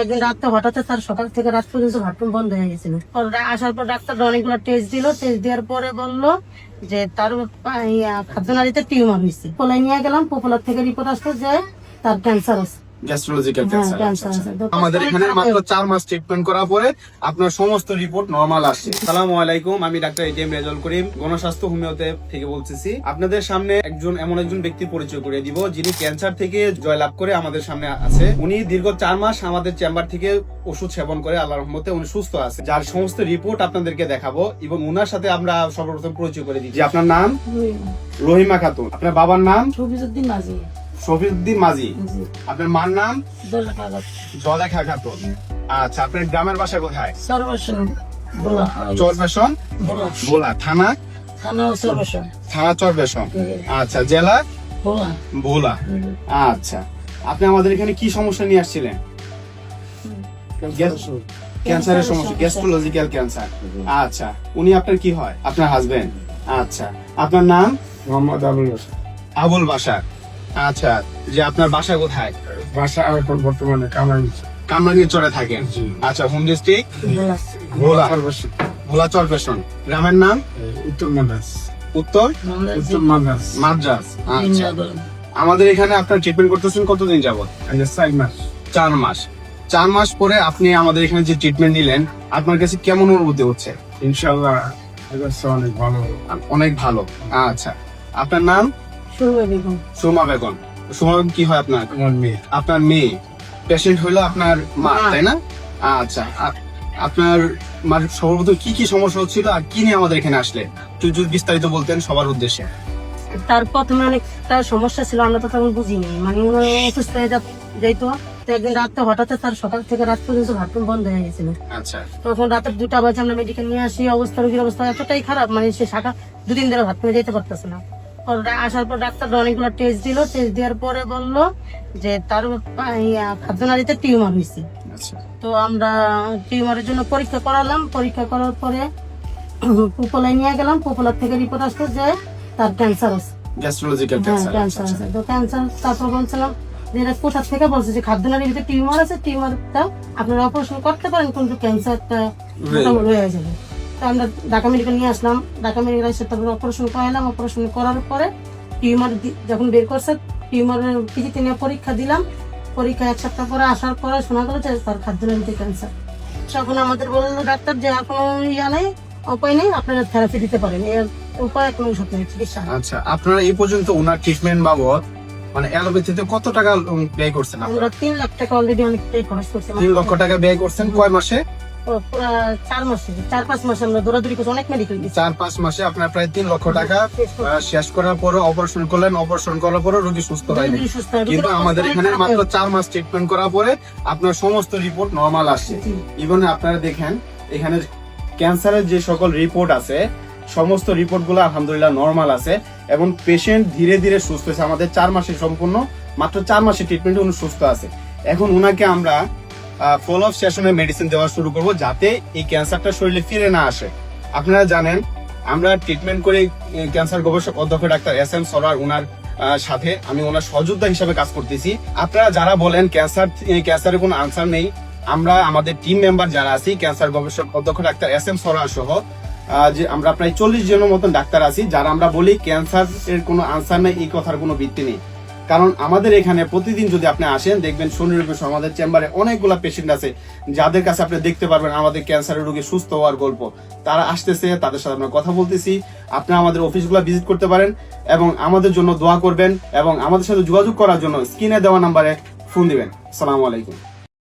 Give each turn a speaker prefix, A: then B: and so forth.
A: একদিন রাত্রে হঠাৎ তার সকাল থেকে রাত পর্যন্ত বাথরুম বন্ধ হয়ে গেছিল। আসার পর ডাক্তার অনেকগুলো টেস্ট দিল। টেস্ট দেওয়ার পরে বললো যে তার খাদ্যনালীতে টিউমার হয়েছে। পোলাই নিয়ে গেলাম, পোপোলার থেকে রিপোর্ট আসতে যে তার ক্যান্সার আছে।
B: গ্যাস্ট্রোলজিক্যাল ক্যান্সার।
A: ক্যান্সার আছে।
B: আমাদের এখানে মাত্র 4 মাস ট্রিটমেন্ট করার পরে আপনার সমস্ত রিপোর্ট নরমাল আসছে। আসসালামু আলাইকুম, আমি ডাক্তার এটিএম রেজাউল করিম, গণস্বাস্থ্য হোমিওতে থেকে বলতেছি। আপনাদের সামনে এমন একজন ব্যক্তির পরিচয় করে দিব যিনি ক্যান্সার থেকে জয়লাভ করে আমাদের সামনে আছে। উনি দীর্ঘ 4 মাস আমাদের চেম্বার থেকে ওষুধ সেবন করে আল্লাহর রহমতে উনি সুস্থ আছে, যার সমস্ত রিপোর্ট আপনাদেরকে দেখাবো এবং উনার সাথে আমরা সর্বপ্রথম পরিচয় করে দিচ্ছি। আপনার নাম? রহিমা খাতুন। আপনার বাবার নাম?
A: শফিউদ্দিন মাঝি।
B: শফিউদ্দিন মাঝি। আপনার মার নাম? জলেখা খাতুন। আচ্ছা, আপনার গ্রামের বাসা কোথায়? চরবেশন ভোলা। থানা? চরবেশন। আচ্ছা, জেলা? ভোলা। আচ্ছা, আপনি আমাদের এখানে কি সমস্যা নিয়ে আসছিলেন? ক্যান্সারের সমস্যা, গ্যাস্ট্রোলজিক্যাল ক্যান্সার। আচ্ছা, উনি আপনার কি হয়? আপনার হাজবেন্ড। আচ্ছা, আপনার নাম?
C: মোহাম্মদ আবুল বাশার।
B: আবুল বাশার। আচ্ছা, যে আপনার বাসা কোথায়?
C: বাসা এখন বর্তমানে
B: কামরাঙ্গীর চরে থাকেন। আচ্ছা, হোম ডিস্ট্রিক্ট? ভোলা। ভোলা চরবেশন। গ্রামের নাম?
C: উত্তর মাদ্রাস।
B: উত্তর মাদ্রাস। আচ্ছা, আমাদের এখানে আপনার ট্রিটমেন্ট করতেছেন কতদিন যাবত?
C: 4 মাস।
B: 4 মাস। 4 মাস পরে আপনি আমাদের এখানে যে ট্রিটমেন্ট নিলেন, আপনার কাছে কেমন অনুভূতি হচ্ছে?
C: ইনশাআল্লাহ অনেক ভালো।
B: অনেক ভালো। আচ্ছা, আপনার নাম?
A: সুরমা বেগম।
B: সুমা বেগম। সুমা বেগম কি হয় আপনার?
C: আমার মেয়ে।
B: আপনার মেয়ে। পেশেন্ট হইলো আপনার মা, তাই না? আচ্ছা, আপনার মার সর্বপ্রথম কি কি সমস্যা হচ্ছিল আর কি নিয়ে আমাদের এখানে আসলে একটু যদি বিস্তারিত বলতেন সবার উদ্দেশ্যে।
A: তার প্রথমে অনেকটা সমস্যা ছিল, আমরা তো তখন বুঝিনি, মানে অসুস্থ হয়ে যাইতো। তো একদিন রাত্রে হঠাৎ তার সকাল থেকে রাত পর্যন্ত বাথরুম বন্ধ হয়ে গেছিল।
B: আচ্ছা,
A: তখন রাতের 2টা বাজে আমরা মেডিকেল নিয়ে আসি। রোগীর অবস্থা এতটাই খারাপ, মানে সে শাখা 2 দিন ধরে বাথরুমে যেতে পারতেছে না। আসার পর ডাক্তার অনেকগুলো টেস্ট দিল। টেস্ট দেওয়ার পরে বললো যে তার খাদ্যনালীতে টিউমার হয়েছে।
B: আচ্ছা,
A: তো আমরা টিউমারের জন্য পরীক্ষা করালাম। পরীক্ষা করার পরে পোপোলাই নিয়ে গেলাম, পোপোলার থেকে রিপোর্ট আসতে যে তার ক্যান্সার আছে।
B: গ্যাস্ট্রোলজিক্যাল
A: ক্যান্সার
B: ক্যান্সার।
A: আছে। তো ক্যান্সার, তারপর বলছিলাম যে এটা কোথা থেকে, বলছে যে খাদ্যনালীর ভিতরে টিউমার আছে, টিউমারটা আপনারা অপারেশন করতে পারেন কিন্তু ক্যান্সারটা রয়ে যাবে। তো আমরা ঢাকা মেডিকেল নিয়ে আসলাম। ঢাকা মেডিকেল এসে তারপর অপারেশন করালাম। অপারেশন করার পরে টিউমার যখন বের করছে, টিউমারের পিজিতে নিয়ে পরীক্ষা দিলাম। পরীক্ষা 1 সপ্তাহ পরে আসার পরে শোনা গেল যে তার খাদ্যনালীতে ক্যান্সার। তখন আমাদের বললো ডাক্তার যে আর কোনো নেই, উপায় নেই, আপনারা থেরাপি দিতে পারেন, এর উপায় কোনো ওষুধ নেই, চিকিৎসা।
B: আচ্ছা, আপনারা এই পর্যন্ত ওনার ট্রিটমেন্ট বাবদ মানে অ্যালোপ্যাথিতে কত টাকা ব্যয় করছেন?
A: আমরা 3 লাখ টাকা অলরেডি অনেকটাই খরচ করছি।
B: 3 লক্ষ টাকা ব্যয় করছেন। কয় মাসে?
A: 4 মাস আমরা দৌড়াদৌড়ি করছি, অনেক মেডিকেল দিচ্ছি।
B: 4-5 মাসে আপনার প্রায় 3 লক্ষ টাকা শেষ করার পরে অপারেশন করলেন। অপারেশন করার পরে রোগী সুস্থ হয়নি, কিন্তু আমাদের এখানে মাত্র 4 মাস ট্রিটমেন্ট করার পরে আপনার সমস্ত রিপোর্ট নরমাল আসছে। ইভেন আপনারা দেখেন এখানে ক্যান্সারের যে সকল রিপোর্ট আছে, সমস্ত রিপোর্ট গুলো আলহামদুলিল্লাহ নরমাল আছে এবং পেশেন্ট ধীরে ধীরে সুস্থ হয়েছে। আমাদের 4 মাসে সম্পূর্ণ, মাত্র 4 মাসের ট্রিটমেন্টে উনি সুস্থ আছে। এখন উনাকে আমরা ফলো আপ সেশনে মেডিসিন দেওয়া শুরু করব যাতে এই ক্যান্সারটা শরীরে ফিরে না আসে। আপনারা জানেন আমরা ট্রিটমেন্ট করে ক্যান্সার গবেষক অধ্যক্ষ ডাক্তার SM সরোয়ার ওনার সাথে আমি ওনার সহযোদ্ধা হিসেবে কাজ করতেছি। আপনারা যারা বলেন ক্যান্সারের কোনো আনসার নেই, আমরা আমাদের টিম মেম্বার যারা আছি ক্যান্সার গবেষক অধ্যক্ষ ডাক্তার SM সরোয়ার সহ যে আমরা প্রায় 40 জনের মতন ডাক্তার আছি যারা আমরা বলি ক্যান্সার এর কোনো আনসার নেই, এই কথার কোনো ভিত্তি নেই। কারণ আমাদের এখানে প্রতিদিন যদি আপনি আসেন দেখবেন শনিরূপে আমাদের চেম্বারে অনেকগুলা পেশেন্ট আছে যাদের কাছে আপনি দেখতে পারবেন আমাদের ক্যান্সারের রোগী সুস্থ হওয়ার গল্প। তারা আসতেছে, তাদের সাথে আমরা কথা বলতেছি। আপনি আমাদের অফিসগুলো ভিজিট করতে পারেন এবং আমাদের জন্য দোয়া করবেন এবং আমাদের সাথে যোগাযোগ করার জন্য স্ক্রিনে দেওয়া নাম্বারে ফোন দিবেন। আসসালামু আলাইকুম।